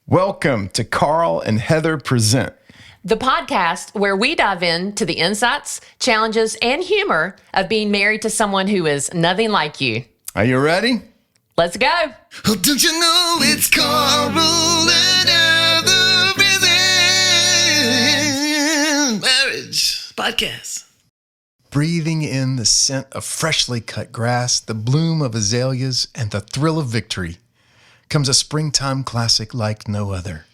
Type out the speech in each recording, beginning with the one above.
Welcome to Carl and Heather Present, the podcast where we dive into the insights, challenges, and humor of being married to someone who is nothing like you. Are you ready? Let's go. Oh, don't you know it's Carl and Heather Present Marriage Podcast. Breathing in the scent of freshly cut grass, the bloom of azaleas, and the thrill of victory comes a springtime classic like no other.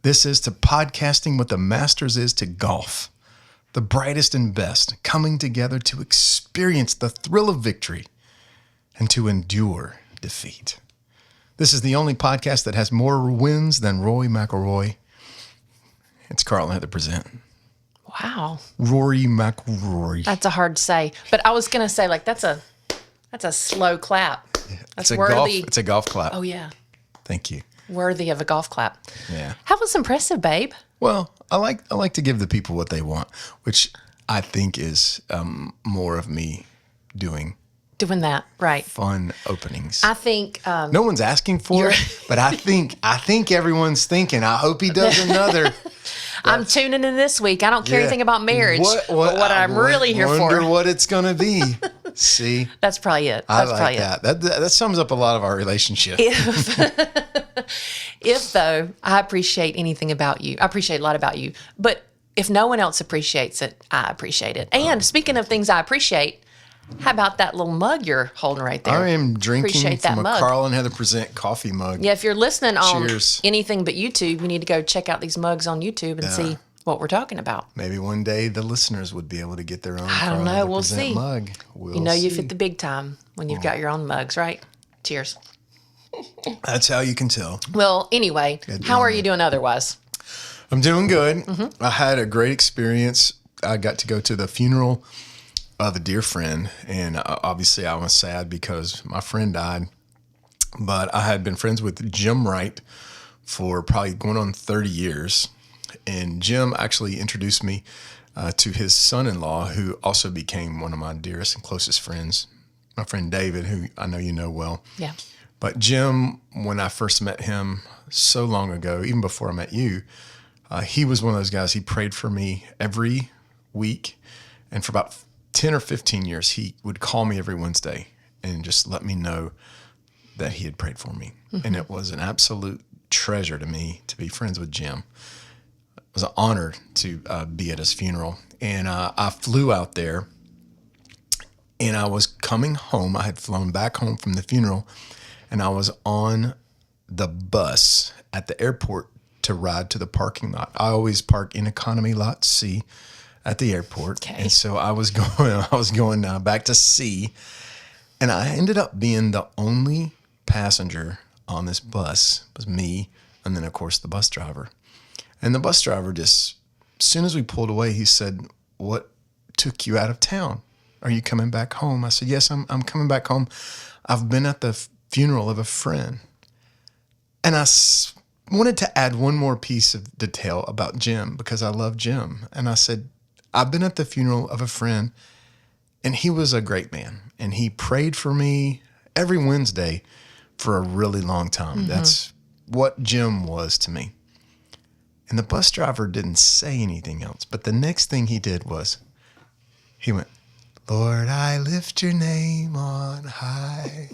This is to podcasting what the Masters is to golf. The brightest and best coming together to experience the thrill of victory and to endure defeat. This is the only podcast that has more wins than Rory McIlroy. It's Carl and Heather Present. Wow. Rory McIlroy. That's a hard to say. But I was going to say, like, that's a slow clap. That's worthy. It's a golf clap. Oh, yeah. Thank you. Worthy of a golf clap. Yeah. That was impressive, babe. Well, I like to give the people what they want, which I think is more of me doing Doing that, right. fun openings. I think... no one's asking for it, but I think everyone's thinking, I hope he does another. I'm tuning in this week. I don't care anything about marriage. What I'm really here for. Wonder what it's going to be. See? That's probably it. I That's like probably that. That sums up a lot of our relationship. If though, I appreciate anything about you. I appreciate a lot about you. But if no one else appreciates it, I appreciate it. And speaking of things I appreciate, how about that little mug you're holding right there? I am drinking Appreciate that from a mug. Carl and Heather Present coffee mug. Yeah, if you're listening on Cheers. anything but YouTube, you need to go check out these mugs on YouTube and see what we're talking about. Maybe one day the listeners would be able to get their own I Carl don't and know. Heather We'll Present see. mug. We'll You know you see. fit the big time when you've got your own mugs, right? Cheers. That's how you can tell. Well, anyway, how are you doing otherwise? I'm doing good. I had a great experience. I got to go to the funeral of a dear friend, and obviously I was sad because my friend died. But I had been friends with Jim Wright for probably going on 30 years, and Jim actually introduced me to his son-in-law, who also became one of my dearest and closest friends, my friend David, who I know you know well. Yeah. But Jim, when I first met him so long ago, even before I met you, he was one of those guys. He prayed for me every week. And for about 10 or 15 years, he would call me every Wednesday and just let me know that he had prayed for me. Mm-hmm. And it was an absolute treasure to me to be friends with Jim. It was an honor to be at his funeral. And I flew out there, and I was coming home. I had flown back home from the funeral, and I was on the bus at the airport to ride to the parking lot. I always park in economy lot C at the airport. Okay. And so I was going back to C, and I ended up being the only passenger on this bus. It was me, and then of course the bus driver. And the bus driver just, as soon as we pulled away, he said, "What took you out of town? Are you coming back home?" I said, "Yes, I'm coming back home. I've been at the funeral of a friend." And I wanted to add one more piece of detail about Jim because I love Jim. And I said, "I've been at the funeral of a friend, and he was a great man. And he prayed for me every Wednesday for a really long time." Mm-hmm. That's what Jim was to me. And the bus driver didn't say anything else. But the next thing he did was he went, "Lord, I lift your name on high.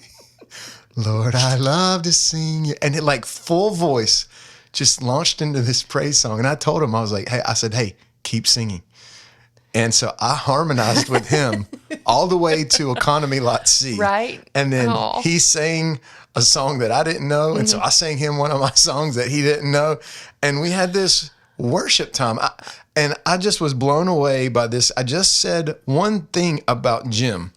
Lord, I love to sing you." And it, like, full voice, just launched into this praise song. And I told him, I was like, hey, keep singing. And so I harmonized with him all the way to economy lot C. Right. And then Aww. he sang a song that I didn't know. And so I sang him one of my songs that he didn't know. And we had this worship time. And I just was blown away by this. I just said one thing about Jim.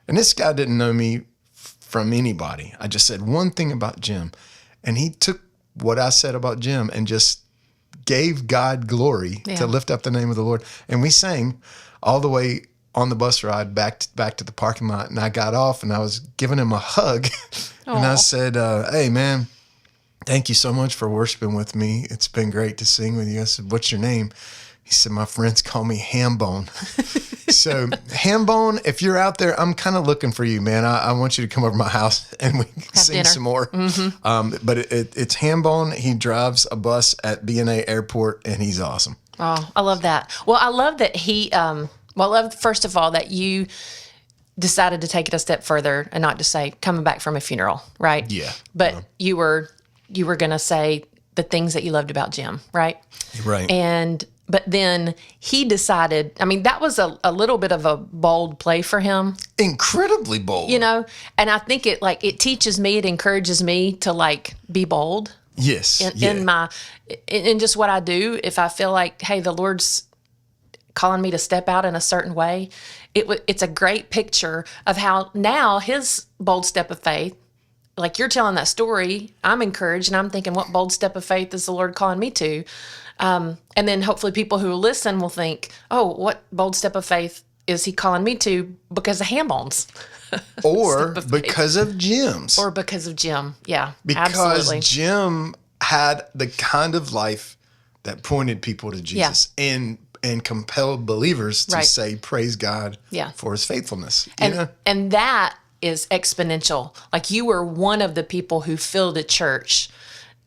And this guy didn't know me from anybody. I just said one thing about Jim. And he took what I said about Jim and just gave God glory to lift up the name of the Lord. And we sang all the way on the bus ride back to the parking lot. And I got off and I was giving him a hug. And I said, "Hey, man, thank you so much for worshiping with me. It's been great to sing with you." I said, "What's your name?" He said, "My friends call me Hambone." So, Hambone, if you're out there, I'm kind of looking for you, man. I want you to come over to my house and we can sing dinner. some more. But it's Hambone. He drives a bus at B&A Airport, and he's awesome. Oh, I love that. Well, I love that I love, first of all, that you decided to take it a step further and not just say coming back from a funeral, right? Yeah. But you were going to say the things that you loved about Jim, right? Right. But then he decided, I mean, that was a little bit of a bold play for him, Incredibly bold. you know? And I think it teaches me, it encourages me to be bold Yes. in just what I do. If I feel like, hey, the Lord's calling me to step out in a certain way, it's a great picture of how now his bold step of faith, like you're telling that story, I'm encouraged and I'm thinking, what bold step of faith is the Lord calling me to? And then hopefully people who listen will think, oh, what bold step of faith is he calling me to because of Hambones? Or because of Jim's. Or because of Jim. Yeah, Because absolutely. Jim had the kind of life that pointed people to Jesus and compelled believers to Right. say, praise God Yeah. for his faithfulness. You know? And that is exponential. Like you were one of the people who filled a church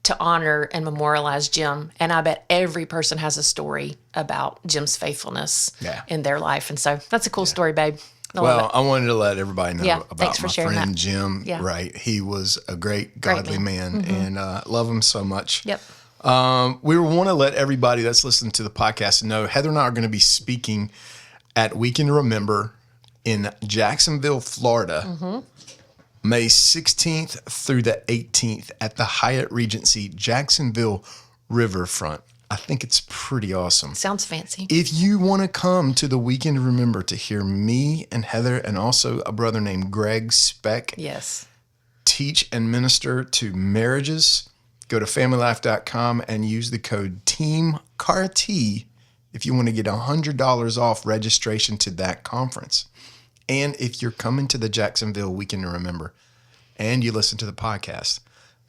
to honor and memorialize Jim. And I bet every person has a story about Jim's faithfulness in their life. And so that's a cool story, babe. I love Well, it. I wanted to let everybody know Yeah, about thanks for my sharing friend that. Jim. Yeah. Right. He was a great, godly man, and love him so much. Yep. We want to let everybody that's listening to the podcast know Heather and I are going to be speaking at Weekend Remember in Jacksonville, Florida, May 16th through the 18th at the Hyatt Regency Jacksonville Riverfront. I think it's pretty awesome. Sounds fancy. If you want to come to the Weekend Remember to hear me and Heather and also a brother named Greg Speck Yes. teach and minister to marriages, go to familylife.com and use the code TEAMCART if you want to get $100 off registration to that conference. And if you're coming to the Jacksonville Weekend to Remember and you listen to the podcast,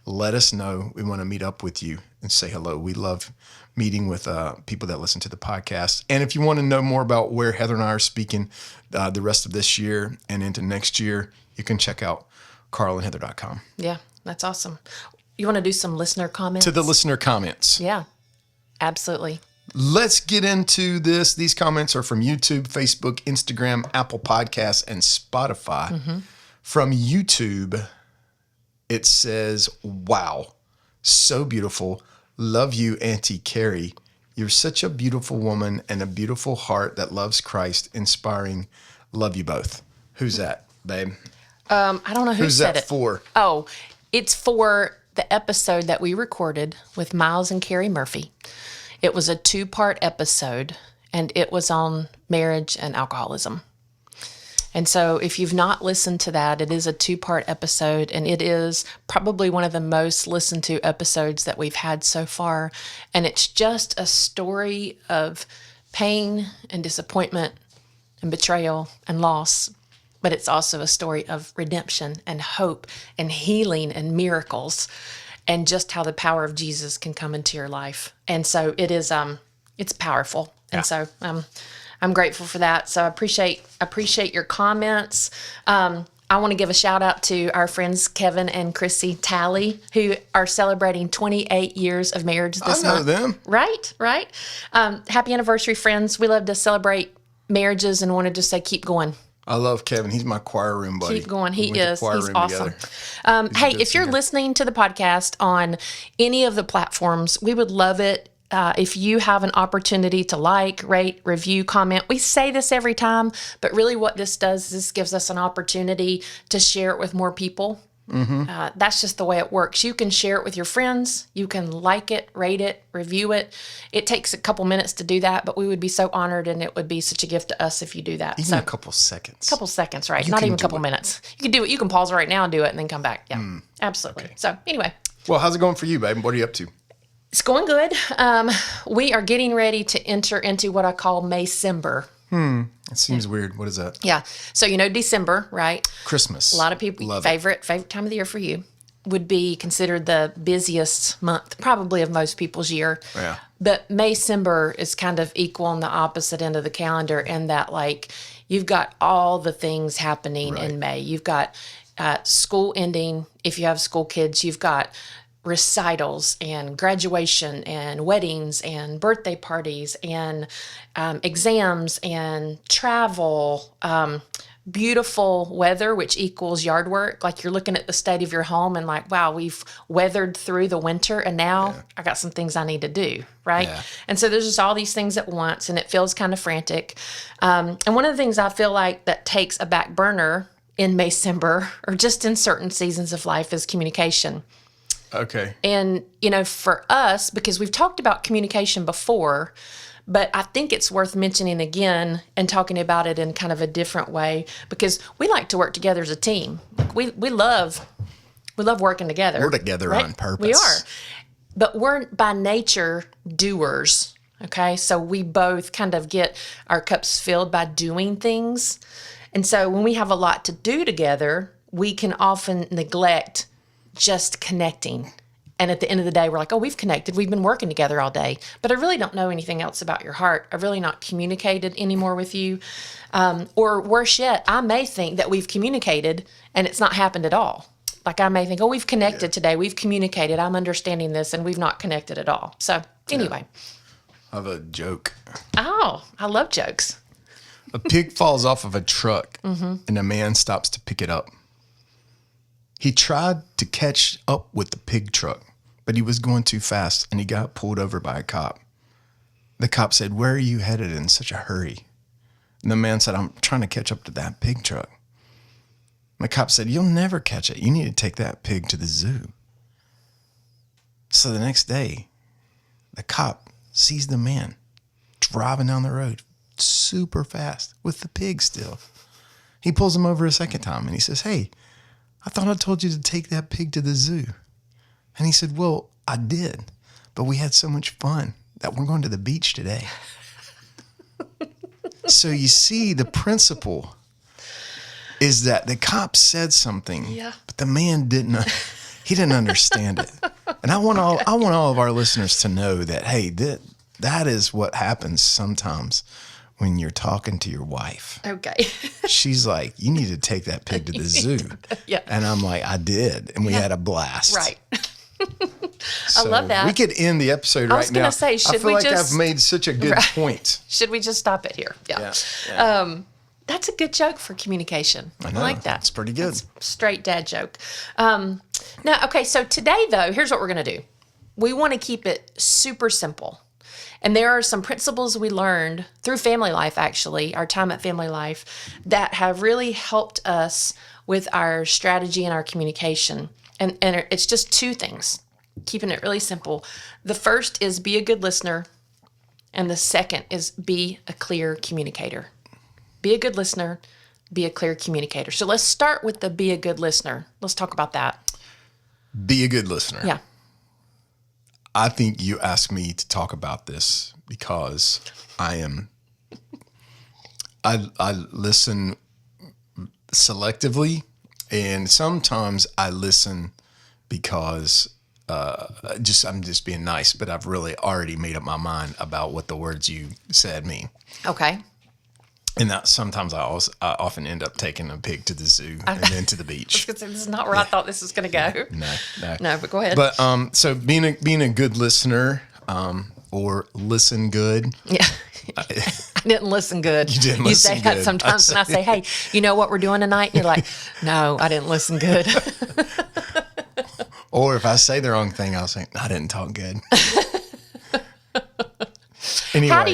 let us know. We want to meet up with you and say hello. We love meeting with people that listen to the podcast. And if you want to know more about where Heather and I are speaking the rest of this year and into next year, you can check out carlandheather.com. Yeah, that's awesome. You want to do some listener comments? To the listener comments. Yeah, absolutely. Let's get into this. These comments are from YouTube, Facebook, Instagram, Apple Podcasts, and Spotify. From YouTube, it says, wow, so beautiful. Love you, Auntie Carrie. You're such a beautiful woman and a beautiful heart that loves Christ. Inspiring. Love you both. Who's that, babe? I don't know who Who's said that it. for? Oh, it's for the episode that we recorded with Miles and Carrie Murphy. It was a 2-part episode, and it was on marriage and alcoholism. And so if you've not listened to that, it is a 2-part episode, and it is probably one of the most listened to episodes that we've had so far. And it's just a story of pain and disappointment and betrayal and loss. But it's also a story of redemption and hope and healing and miracles and just how the power of Jesus can come into your life. And so it is, it's powerful. And so I'm grateful for that. So I appreciate your comments. I want to give a shout out to our friends Kevin and Chrissy Talley, who are celebrating 28 years of marriage this I know month. them. Right. Happy anniversary, friends. We love to celebrate marriages and want to just say keep going. I love Kevin. He's my choir room buddy. Keep going. We He went to is. choir He's room awesome. together. Hey, good if you're singer. listening to the podcast on any of the platforms, we would love it if you have an opportunity to like, rate, review, comment. We say this every time, but really what this does is this gives us an opportunity to share it with more people. That's just the way it works. You can share it with your friends. You can like it, rate it, review it. It takes a couple minutes to do that, but we would be so honored, and it would be such a gift to us if you do that. Even a couple seconds. Couple seconds, right? Not can even a do couple it. minutes. You can do it. You can pause right now and do it and then come back. Yeah, absolutely. So anyway, Well, how's it going for you, babe? What are you up to? it's going good. We are getting ready to enter into what I call Maycember. It seems weird. What is that? Yeah. So, December, right? Christmas. A lot of people, Love it. favorite time of the year for you. would be considered the busiest month, probably of most people's year. Yeah. But May-cember is kind of equal on the opposite end of the calendar in that, like, you've got all the things happening in May. You've got school ending. If you have school kids, you've got recitals and graduation and weddings and birthday parties and exams and travel, beautiful weather, which equals yard work. Like, you're looking at the state of your home and like, wow, we've weathered through the winter and now I got some things I need to do. Right. Yeah. And so there's just all these things at once and it feels kind of frantic. And one of the things I feel like that takes a back burner in May-cember or just in certain seasons of life is communication. Okay. And, for us, because we've talked about communication before, but I think it's worth mentioning again and talking about it in kind of a different way because we like to work together as a team. Like we love working together. We're together on purpose. We are. But we're by nature doers. Okay. So we both kind of get our cups filled by doing things. And so when we have a lot to do together, we can often neglect just connecting. And at the end of the day, we're like, oh, we've connected. We've been working together all day. But I really don't know anything else about your heart. I've really not communicated anymore with you. Or worse yet, I may think that we've communicated and it's not happened at all. Like I may think, oh, we've connected today. We've communicated. I'm understanding this. And we've not connected at all. So anyway. I have a joke. Oh, I love jokes. A pig falls off of a truck and a man stops to pick it up. He tried to catch up with the pig truck, but he was going too fast and he got pulled over by a cop. The cop said, "Where are you headed in such a hurry?" And the man said, "I'm trying to catch up to that pig truck." And the cop said, "You'll never catch it. You need to take that pig to the zoo." So the next day, the cop sees the man driving down the road super fast with the pig still. He pulls him over a second time and he says, "Hey, I thought I told you to take that pig to the zoo." And he said, "Well, I did, but we had so much fun that we're going to the beach today." So you see, the principle is that the cop said something, but the man didn't. He didn't understand it. And I want all of our listeners to know that, hey, that is what happens sometimes when you're talking to your wife. Okay. She's like, "You need to take that pig to the zoo." Yeah. And I'm like, "I did." And we had a blast. Right. So love that. We could end the episode I right was now. gonna say, should I feel we like just- I've made such a good point. Should we just stop it here? Yeah. Yeah. That's a good joke for communication. I know. like that. It's pretty good. Straight dad joke. Now, okay, so today, though, here's what we're going to do. We want to keep it super simple. And there are some principles we learned through family life, actually, our time at Family Life, that have really helped us with our strategy and our communication. And it's just two things, keeping it really simple. The first is be a good listener. And the second is be a clear communicator. Be a good listener, be a clear communicator. So let's start with the be a good listener. Let's talk about that. Be a good listener. Yeah. I think you asked me to talk about this because I listen selectively, and sometimes I listen because I'm just being nice, but I've really already made up my mind about what the words you said mean. Okay. And that sometimes I often end up taking a pig to the zoo and then to the beach. This is not where I thought this was going to go. No, but go ahead. But so being a good listener, or listen good. Yeah. I didn't listen good. You didn't You listen say that good. sometimes, and I say, "Hey, you know what we're doing tonight?" And you're like, "No, I didn't listen good." Or if I say the wrong thing, I'll say, "I didn't talk good." Anyway, How do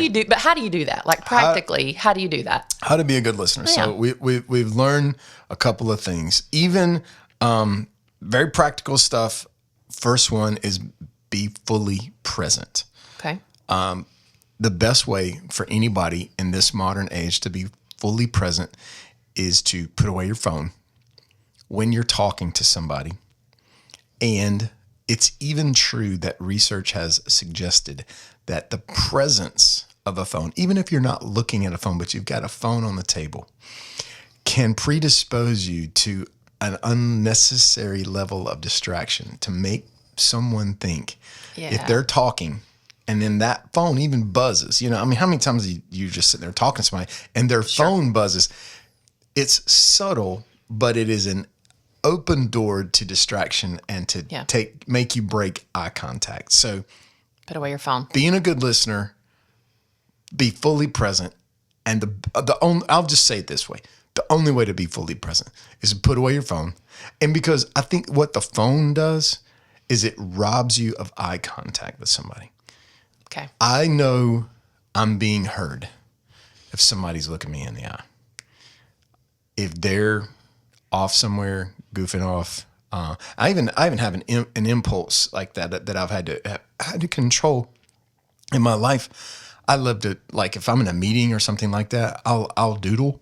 you do that? Like practically, how do you do that? how to be a good listener. So Yeah. we've learned a couple of things, even very practical stuff. First one is be fully present. Okay. The best way for anybody in this modern age to be fully present is to put away your phone when you're talking to somebody. And it's even true that research has suggested that the presence of a phone, even if you're not looking at a phone, but you've got a phone on the table, can predispose you to an unnecessary level of distraction to make someone think if Yeah. they're talking and then that phone even buzzes. I mean, how many times you just sit there talking to somebody and their phone buzzes? It's subtle, but it is an open door to distraction and to Yeah. make you break eye contact. So Put away your phone. being a good listener, be fully present, and the only, I'll just say it this way: the only way to be fully present is to put away your phone. And because I think what the phone does is it robs you of eye contact with somebody. Okay. I know I'm being heard if somebody's looking me in the eye. If they're off somewhere, goofing off, I even have an impulse like that I've had to control in my life. I love to, like, if I'm in a meeting or something like that, I'll doodle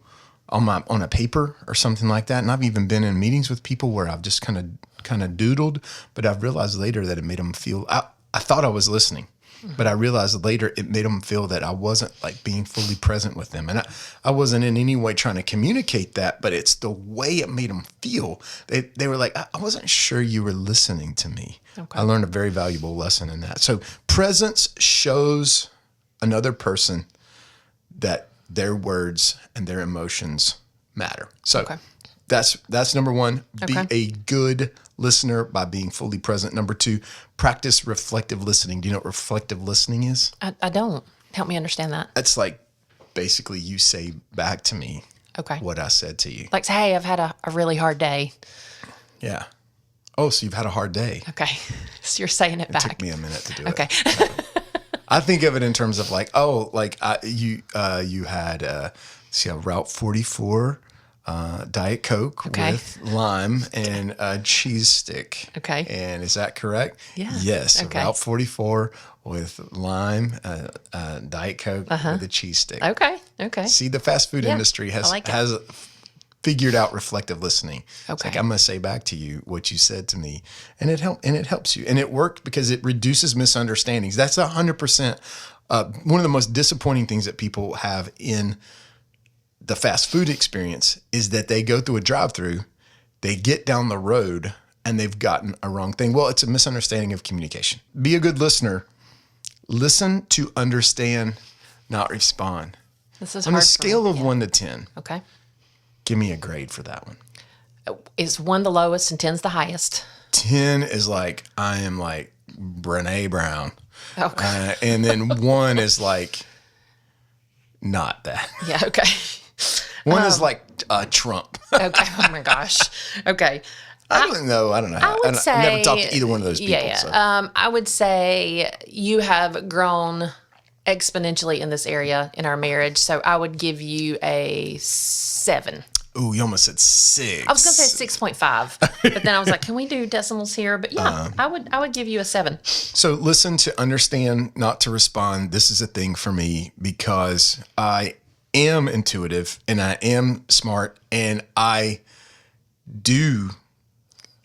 on a paper or something like that. And I've even been in meetings with people where I've just kind of doodled, but I've realized later that it made them feel. I thought I was listening. But I realized later it made them feel that I wasn't like being fully present with them. And I wasn't in any way trying to communicate that, but it's the way it made them feel. They were like, I wasn't sure you were listening to me. Okay. I learned a very valuable lesson in that. So presence shows another person that their words and their emotions matter. So Okay. that's number one. Be Okay. a good listener by being fully present. Number two, practice reflective listening. Do you know what reflective listening is? I don't. Help me understand that. It's like basically you say back to me Okay. what I said to you. Like, hey, I've had a really hard day. Yeah. Oh, so you've had a hard day. Okay. So you're saying it back. Took me a minute to do it. Okay. I think of it in terms of like, you had see a Route 44 Diet Coke Okay. with lime and a cheese stick. Okay. And is that correct? Yeah. Yes. Okay. Route 44 with lime, Diet Coke with a cheese stick. Okay. Okay. See, the fast food Yeah, industry I like it. has figured out reflective listening. It's Okay. like, I'm going to say back to you what you said to me, and it helps you, and it worked because it reduces misunderstandings. That's 100%. One of the most disappointing things that people have in the fast food experience is that they go through a drive-through, they get down the road, and they've gotten a wrong thing. Well, it's a misunderstanding of communication. Be a good listener. Listen to understand, not respond. This is On hard a for scale me. of 1 to 10, Okay. give me a grade for that one. Is 1 the lowest and 10's the highest? 10 is like, I am like Brene Brown. Okay. And then 1 is like, not that. Yeah. Okay. 1 is like Trump. Okay. Oh my gosh. Okay. I don't know. I don't know. I would say I've never talked to either one of those people. Yeah. So. I would say you have grown exponentially in this area in our marriage. So I would give you a 7. Ooh, you almost said 6. I was going to say 6.5, but then I was like, can we do decimals here? But yeah, I would give you a 7. So listen to understand, not to respond. This is a thing for me because I am intuitive and I am smart and I do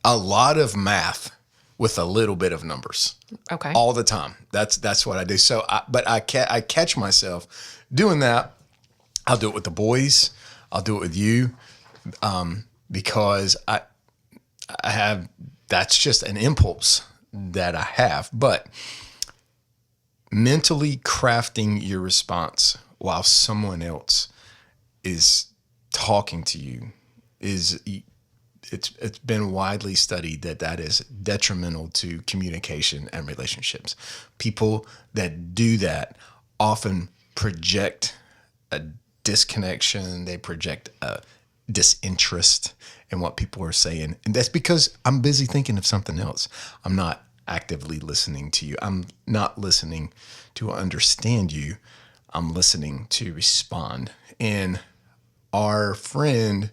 a lot of math with a little bit of numbers Okay. all the time. That's what I do. So, I catch myself doing that. I'll do it with the boys. I'll do it with you, because I have, that's just an impulse that I have. But mentally crafting your response while someone else is talking to you it's been widely studied that is detrimental to communication and relationships. People that do that often project a disconnection. They project a disinterest in what people are saying. And that's because I'm busy thinking of something else. I'm not actively listening to you. I'm not listening to understand you. I'm listening to respond. And our friend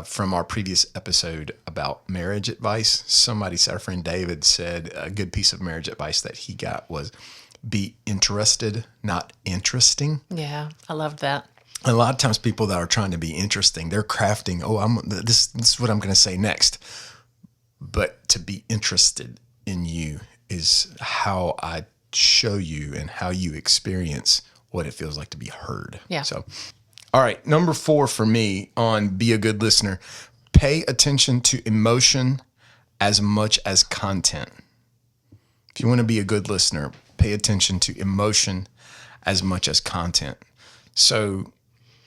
from our previous episode about marriage advice, somebody said, our friend David said a good piece of marriage advice that he got was be interested, not interesting. Yeah, I loved that. A lot of times people that are trying to be interesting, they're crafting, this is what I'm going to say next. But to be interested in you is how I show you and how you experience what it feels like to be heard. Yeah. So, all right, number 4 for me on be a good listener, pay attention to emotion as much as content. If you want to be a good listener, pay attention to emotion as much as content. So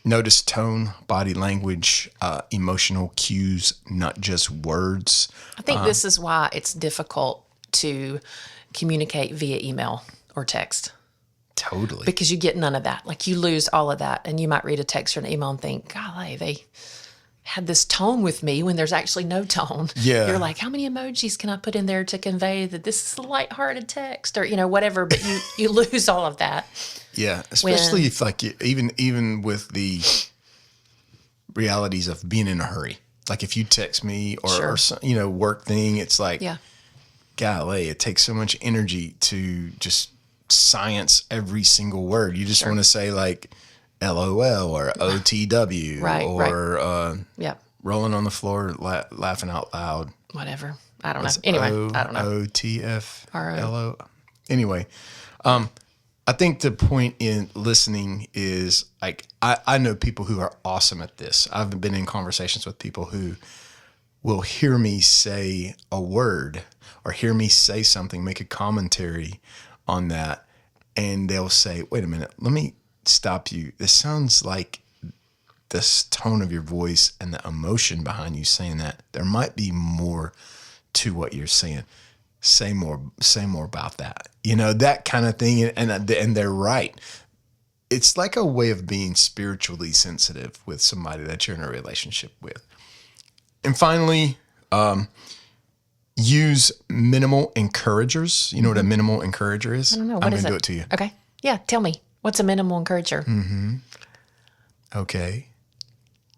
notice tone, body language, emotional cues, not just words. I think this is why it's difficult to communicate via email or text, Totally. because you get none of that. Like, you lose all of that, and you might read a text or an email and think, golly, they had this tone with me when there's actually no tone. Yeah. You're like, how many emojis can I put in there to convey that this is a lighthearted text, or, whatever, but you lose all of that. Yeah, especially if like even with the realities of being in a hurry. Like if you text me or some, work thing, it's like, Yeah. golly, it takes so much energy to just science every single word. You just want to say like LOL or OTW or Yeah. rolling on the floor laughing out loud. Whatever. I don't know. Anyway, I don't know. OTFLO. Anyway, I think the point in listening is like, I know people who are awesome at this. I've been in conversations with people who will hear me say a word or hear me say something, make a commentary on that, and they'll say, wait a minute, let me stop you. This sounds like this tone of your voice and the emotion behind you saying that. There might be more to what you're saying. Say more about that. That kind of thing. And they're right. It's like a way of being spiritually sensitive with somebody that you're in a relationship with. And finally, use minimal encouragers. You know what a minimal encourager is? I don't know. I'm going to do it to you. Okay. Yeah. Tell me. What's a minimal encourager? Okay.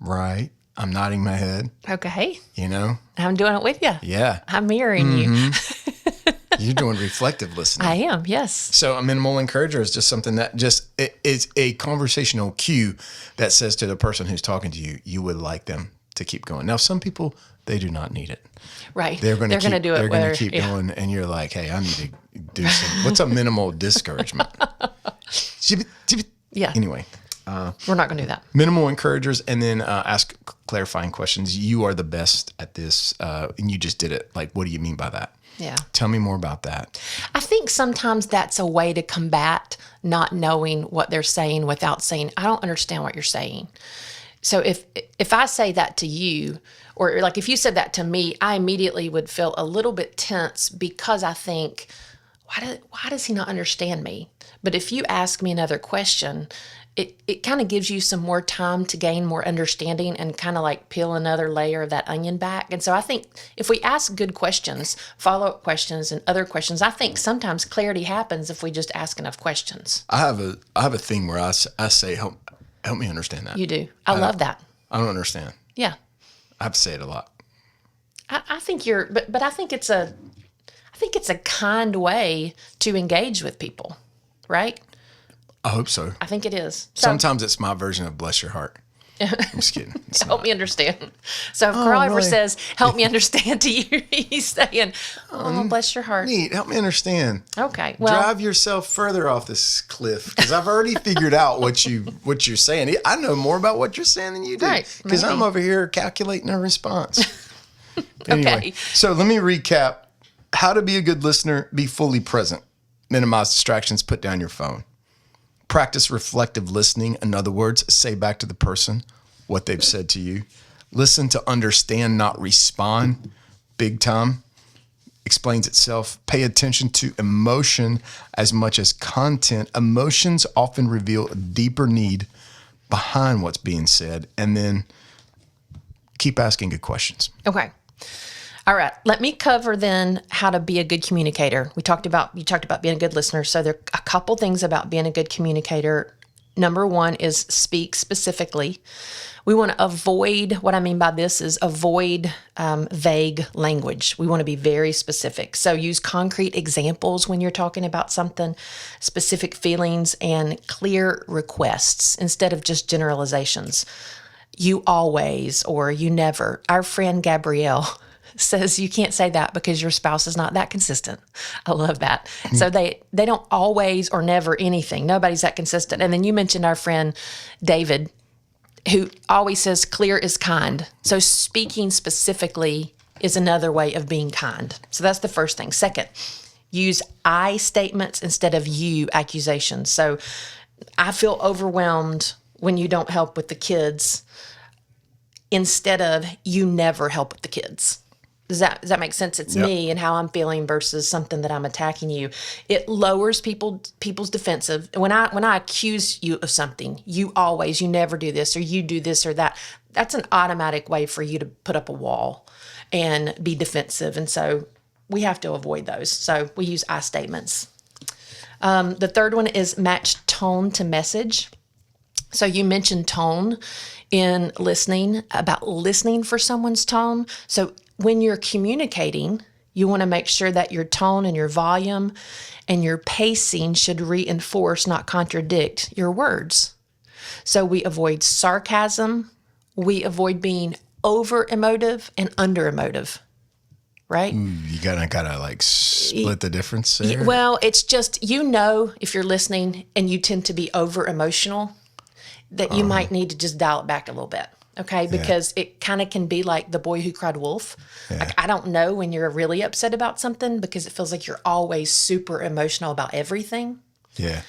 Right. I'm nodding my head. Okay. I'm doing it with you. Yeah. I'm mirroring you. You're doing reflective listening. I am. Yes. So a minimal encourager is just something that it is a conversational cue that says to the person who's talking to you, you would like them to keep going. Now, some people, they do not need it. Right. They're going to do it. They're going to keep yeah. going, and you're like, hey, I need to do some. What's a minimal discouragement? Yeah. Anyway, We're not going to do that. minimal encouragers, and then ask clarifying questions. You are the best at this, and you just did it. Like, what do you mean by that? Yeah. Tell me more about that. I think sometimes that's a way to combat not knowing what they're saying without saying, I don't understand what you're saying. So if I say that to you, or like if you said that to me, I immediately would feel a little bit tense because I think, why does he not understand me? But if you ask me another question, it kind of gives you some more time to gain more understanding and kind of like peel another layer of that onion back. And so I think if we ask good questions, follow-up questions and other questions, I think sometimes clarity happens if we just ask enough questions. I have a thing where I say, help me understand that. You do. I love that. I don't understand. Yeah. I have to say it a lot. I think but I think it's a kind way to engage with people, right? I hope so. I think it is. So, Sometimes it's my version of bless your heart. I'm just kidding. It's help not. me understand. So if Carl ever really? says, help me understand to you, he's saying, oh, bless your heart. Neat. Help me understand. Okay. Well, Drive yourself further off this cliff because I've already figured out what you're saying. I know more about what you're saying than you do Right, because I'm maybe. over here calculating a response. Anyway, Okay. so let me recap how to be a good listener, be fully present, minimize distractions, put down your phone. Practice reflective listening. In other words, say back to the person what they've said to you. Listen to understand, not respond. Big time. Explains itself. Pay attention to emotion as much as content. Emotions often reveal a deeper need behind what's being said. And then keep asking good questions. okay. All right. Let me cover then how to be a good communicator. You talked about being a good listener. So there are a couple things about being a good communicator. Number one is speak specifically. We want to avoid, what I mean by this is avoid vague language. We want to be very specific. So use concrete examples when you're talking about something, specific feelings, and clear requests instead of just generalizations. You always or you never. Our friend Gabrielle says you can't say that because your spouse is not that consistent. I love that. So they don't always or never anything. Nobody's that consistent. And then you mentioned our friend David. who always says clear is kind. So speaking specifically is another way of being kind. So that's the first thing. Second, use I statements instead of you accusations. So I feel overwhelmed when you don't help with the kids instead of you never help with the kids. Does that make sense? It's me and how I'm feeling versus something that I'm attacking you. It lowers people's defensive. When I accuse you of something, you never do this or you do this or that. That's an automatic way for you to put up a wall and be defensive. And so we have to avoid those. So we use I statements. The third one is match tone to message. So you mentioned tone in listening, about listening for someone's tone. So when you're communicating, you want to make sure that your tone and your volume and your pacing should reinforce, not contradict your words. So we avoid sarcasm. We avoid being over emotive and under emotive, right? You gotta like split the difference there. Well, it's just, if you're listening and you tend to be over emotional, that you might need to just dial it back a little bit. Okay, because it kind of can be like the boy who cried wolf. Yeah. Like, I don't know when you're really upset about something because it feels like you're always super emotional about everything. Yeah.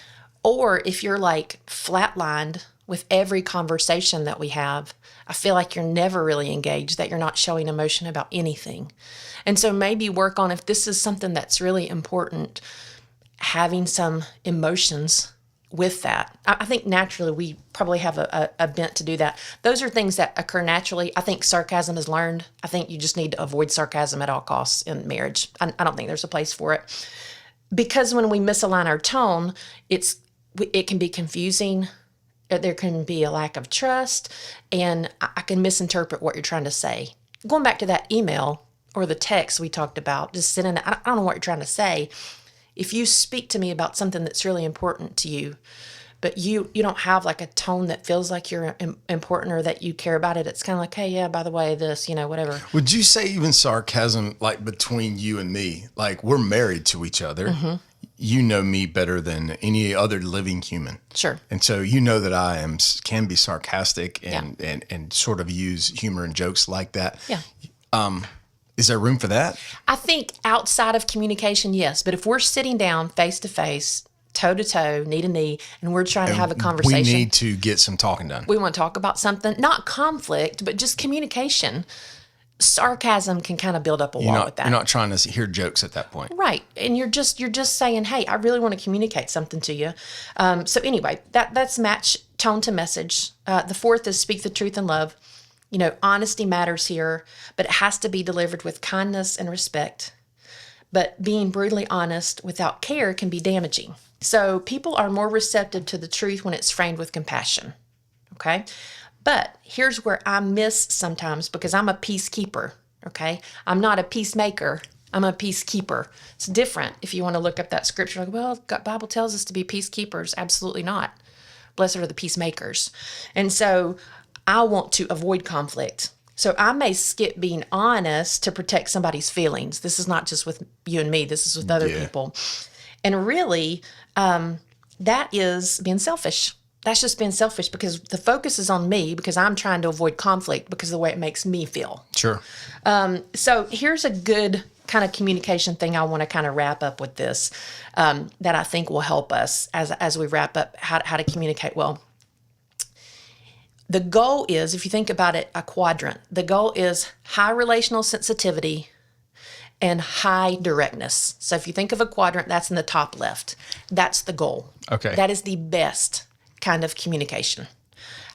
Or if you're like flatlined with every conversation that we have, I feel like you're never really engaged, that you're not showing emotion about anything. And so maybe work on, if this is something that's really important, having some emotions with that. I think naturally we probably have a bent to do that. Those are things that occur naturally. I think sarcasm is learned. I think you just need to avoid sarcasm at all costs in marriage. I don't think there's a place for it. Because when we misalign our tone, it can be confusing. There can be a lack of trust, and I can misinterpret what you're trying to say. Going back to that email or the text we talked about, just sending, I don't know what you're trying to say. If you speak to me about something that's really important to you, but you don't have like a tone that feels like you're important or that you care about it, it's kind of like, hey, yeah, by the way, this, whatever. Would you say even sarcasm, like between you and me, like we're married to each other? Mm-hmm. You know me better than any other living human. Sure. And so you know that I can be sarcastic and sort of use humor and jokes like that. Yeah. Is there room for that? I think outside of communication, yes. But if we're sitting down face to face, toe to toe, knee to knee, and we're trying to have a conversation. We need to get some talking done. We want to talk about something, not conflict, but just communication. Sarcasm can kind of build up a wall with that. You're not trying to hear jokes at that point. Right. And you're just saying, hey, I really want to communicate something to you. So anyway, that's match tone to message. The fourth is speak the truth in love. Honesty matters here, but it has to be delivered with kindness and respect. But being brutally honest without care can be damaging. So people are more receptive to the truth when it's framed with compassion. Okay? But here's where I miss sometimes because I'm a peacekeeper. Okay? I'm not a peacemaker. I'm a peacekeeper. It's different if you want to look up that scripture. Like, well, the Bible tells us to be peacekeepers. Absolutely not. Blessed are the peacemakers. And so I want to avoid conflict. So I may skip being honest to protect somebody's feelings. This is not just with you and me. This is with other people. And really, that is being selfish. That's just being selfish because the focus is on me because I'm trying to avoid conflict because of the way it makes me feel. Sure. So here's a good kind of communication thing I want to kind of wrap up with this that I think will help us as we wrap up how to communicate well. The goal is, if you think about it, a quadrant. The goal is high relational sensitivity and high directness. So if you think of a quadrant, that's in the top left. That's the goal. Okay. That is the best kind of communication.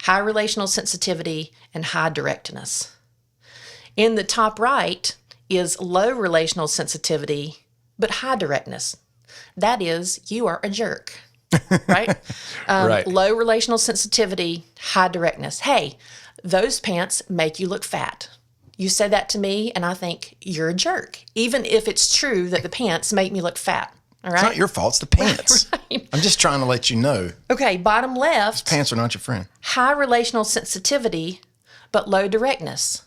High relational sensitivity and high directness. In the top right is low relational sensitivity, but high directness. That is, you are a jerk. Right? Right. Low relational sensitivity, high directness. Hey, those pants make you look fat. You said that to me, and I think you're a jerk, even if it's true that the pants make me look fat. All right? It's not your fault. It's the pants. Right. I'm just trying to let you know. Okay, bottom left. Pants are not your friend. High relational sensitivity, but low directness.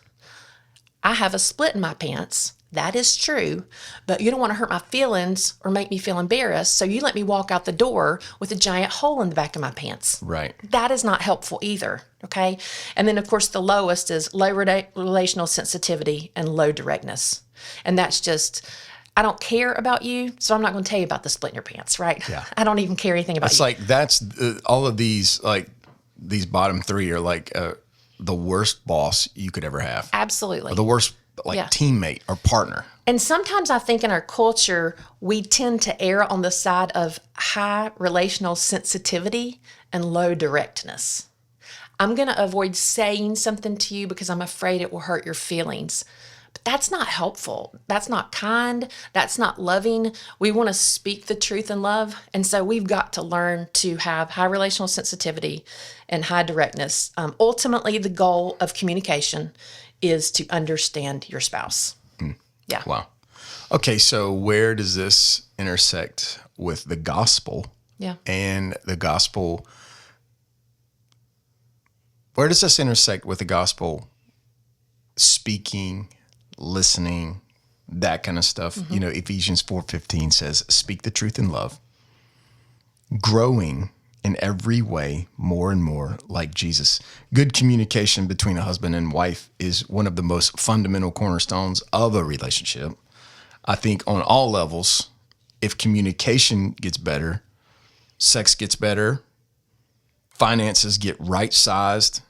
I have a split in my pants. That is true, but you don't want to hurt my feelings or make me feel embarrassed, so you let me walk out the door with a giant hole in the back of my pants. Right. That is not helpful either, okay? And then, of course, the lowest is low relational sensitivity and low directness. And that's just, I don't care about you, so I'm not going to tell you about the split in your pants, right? Yeah. I don't even care anything about It's you. like all of these, like these bottom three are like the worst boss you could ever have. Absolutely. Or the worst Yeah. teammate or partner. And sometimes I think in our culture, we tend to err on the side of high relational sensitivity and low directness. I'm going to avoid saying something to you because I'm afraid it will hurt your feelings. But that's not helpful. That's not kind. That's not loving. We want to speak the truth in love. And so we've got to learn to have high relational sensitivity and high directness. Ultimately, the goal of communication is to understand your spouse. Yeah. Wow. Okay, so where does this intersect with the gospel? Yeah. And the gospel, where does this intersect with the gospel? Speaking, listening, that kind of stuff. Mm-hmm. You know, Ephesians 4:15 says, speak the truth in love, growing in every way more and more like Jesus. Good communication between a husband and wife is one of the most fundamental cornerstones of a relationship. I think on all levels, if communication gets better, sex gets better, finances get right-sized,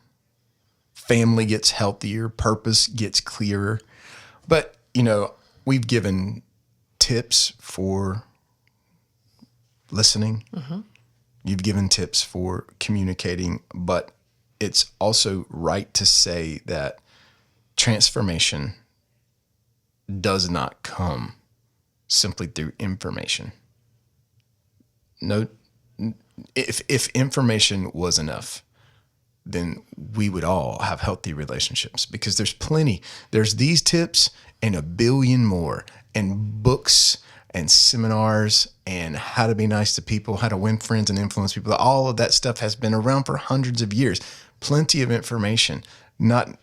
family gets healthier, purpose gets clearer. But, you know, we've given tips for listening. Mm-hmm. You've given tips for communicating, but it's also right to say that transformation does not come simply through information. No, if information was enough, then we would all have healthy relationships, because there's these tips and a billion more, and books and seminars and how to be nice to people, how to win friends and influence people. All of that stuff has been around for hundreds of years. Plenty of information, not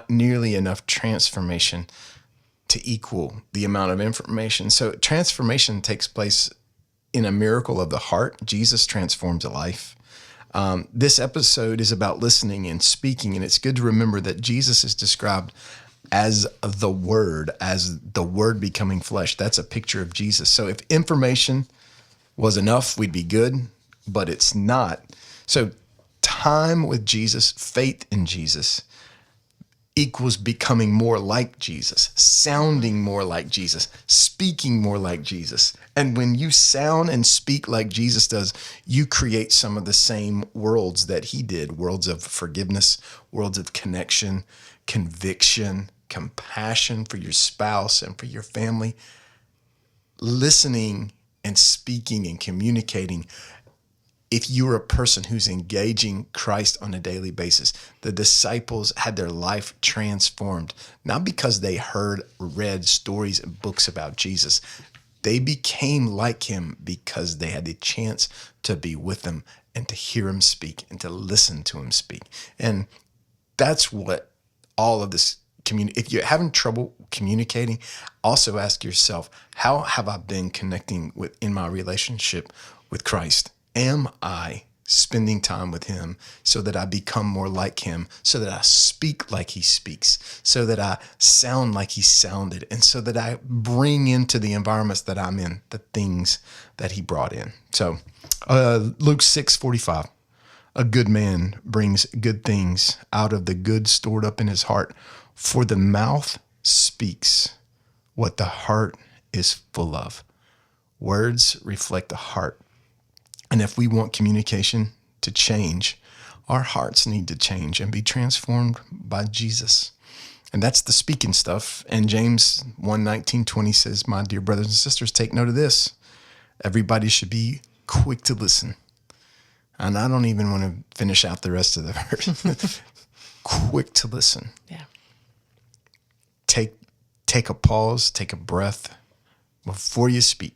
nearly enough transformation to equal the amount of information. So transformation takes place in a miracle of the heart. Jesus transforms a life. This episode is about listening and speaking, and it's good to remember that Jesus is described as the Word becoming flesh. That's a picture of Jesus. So if information was enough, we'd be good, but it's not. So time with Jesus, faith in Jesus, equals becoming more like Jesus, sounding more like Jesus, speaking more like Jesus. And when you sound and speak like Jesus does, you create some of the same worlds that he did, worlds of forgiveness, worlds of connection, conviction, compassion for your spouse and for your family. Listening and speaking and communicating. If you're a person who's engaging Christ on a daily basis, the disciples had their life transformed, not because they read stories and books about Jesus. They became like him because they had the chance to be with him and to hear him speak and to listen to him speak. And that's what all of this if you're having trouble communicating, also ask yourself, how have I been connecting in my relationship with Christ? Am I spending time with him so that I become more like him, so that I speak like he speaks, so that I sound like he sounded, and so that I bring into the environments that I'm in the things that he brought in? So Luke 6:45, a good man brings good things out of the good stored up in his heart, for the mouth speaks what the heart is full of. Words reflect the heart. And if we want communication to change, our hearts need to change and be transformed by Jesus. And that's the speaking stuff. And James 1:19-20 says, my dear brothers and sisters, take note of this. Everybody should be quick to listen. And I don't even want to finish out the rest of the verse. Quick to listen. Yeah. Take a pause, take a breath before you speak.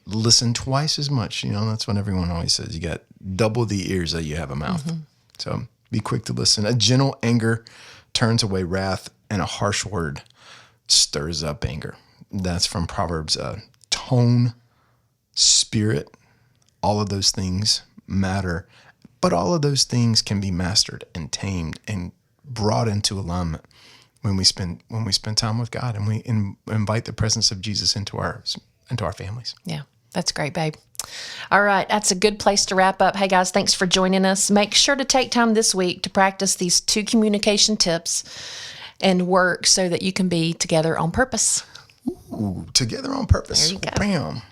Listen twice as much. You know, that's what everyone always says. You got double the ears that you have a mouth. Mm-hmm. So be quick to listen. A gentle anger turns away wrath, and a harsh word stirs up anger. That's from Proverbs. Tone, spirit, all of those things matter, but all of those things can be mastered and tamed and brought into alignment when we spend time with God and we invite the presence of Jesus into our families. Yeah, that's great, babe. All right, that's a good place to wrap up. Hey, guys, thanks for joining us. Make sure to take time this week to practice these 2 communication tips and work so that you can be together on purpose. Ooh, together on purpose. There you go. Bam.